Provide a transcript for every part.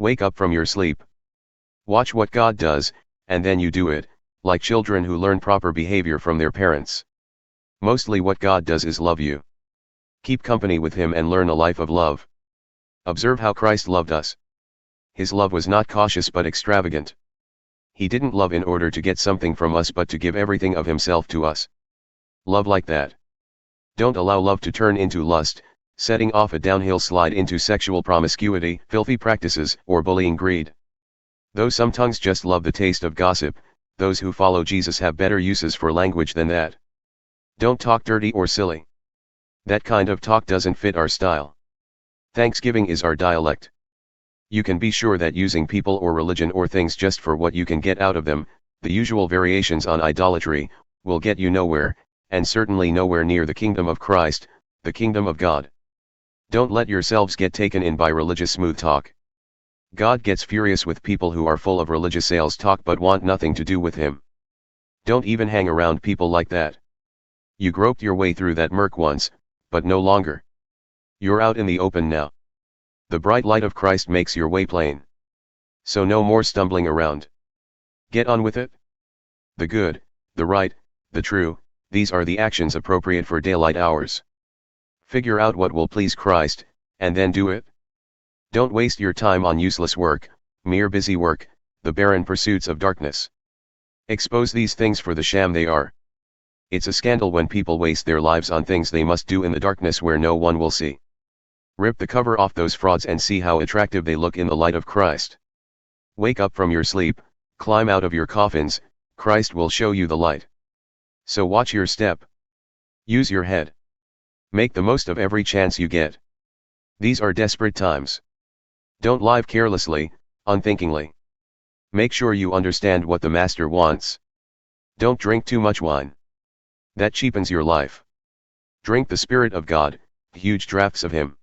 Wake up from your sleep. Watch what God does, and then you do it, like children who learn proper behavior from their parents. Mostly what God does is love you. Keep company with Him and learn a life of love. Observe how Christ loved us. His love was not cautious but extravagant. He didn't love in order to get something from us but to give everything of Himself to us. Love like that. Don't allow love to turn into lust, setting off a downhill slide into sexual promiscuity, filthy practices, or bullying greed. Though some tongues just love the taste of gossip, those who follow Jesus have better uses for language than that. Don't talk dirty or silly. That kind of talk doesn't fit our style. Thanksgiving is our dialect. You can be sure that using people or religion or things just for what you can get out of them, the usual variations on idolatry, will get you nowhere, and certainly nowhere near the kingdom of Christ, the kingdom of God. Don't let yourselves get taken in by religious smooth talk. God gets furious with people who are full of religious sales talk but want nothing to do with Him. Don't even hang around people like that. You groped your way through that murk once, but no longer. You're out in the open now. The bright light of Christ makes your way plain. So no more stumbling around. Get on with it. The good, the right, the true, these are the actions appropriate for daylight hours. Figure out what will please Christ, and then do it. Don't waste your time on useless work, mere busy work, the barren pursuits of darkness. Expose these things for the sham they are. It's a scandal when people waste their lives on things they must do in the darkness where no one will see. Rip the cover off those frauds and see how attractive they look in the light of Christ. Wake up from your sleep, climb out of your coffins, Christ will show you the light. So watch your step. Use your head. Make the most of every chance you get. These are desperate times. Don't live carelessly, unthinkingly. Make sure you understand what the Master wants. Don't drink too much wine. That cheapens your life. Drink the Spirit of God, huge draughts of Him.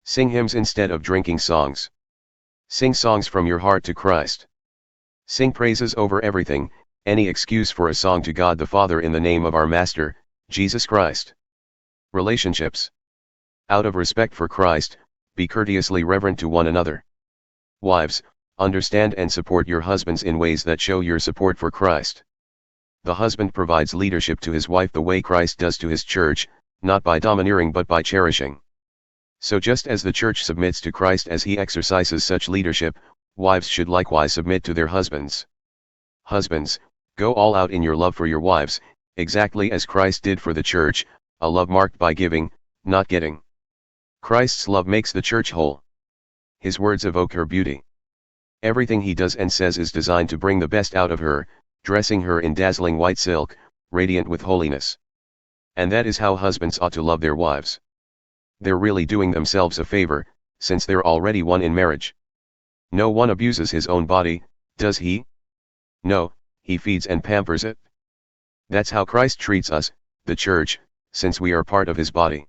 Sing hymns instead of drinking songs. Sing songs from your heart to Christ. Sing praises over everything, any excuse for a song to God the Father in the name of our Master, Jesus Christ. Relationships. Out of respect for Christ, be courteously reverent to one another. Wives, understand and support your husbands in ways that show your support for Christ. The husband provides leadership to his wife the way Christ does to His church, not by domineering but by cherishing. So just as the church submits to Christ as He exercises such leadership, wives should likewise submit to their husbands. Husbands, go all out in your love for your wives, exactly as Christ did for the church, a love marked by giving, not getting. Christ's love makes the church whole. His words evoke her beauty. Everything He does and says is designed to bring the best out of her, dressing her in dazzling white silk, radiant with holiness. And that is how husbands ought to love their wives. They're really doing themselves a favor, since they're already one in marriage. No one abuses his own body, does he? No, he feeds and pampers it. That's how Christ treats us, the church, since we are part of His body.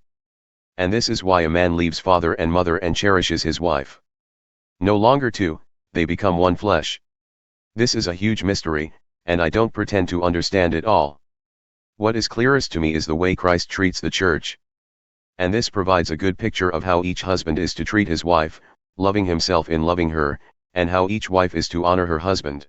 And this is why a man leaves father and mother and cherishes his wife. No longer two, they become one flesh. This is a huge mystery, and I don't pretend to understand it all. What is clearest to me is the way Christ treats the church. And this provides a good picture of how each husband is to treat his wife, loving himself in loving her, and how each wife is to honor her husband.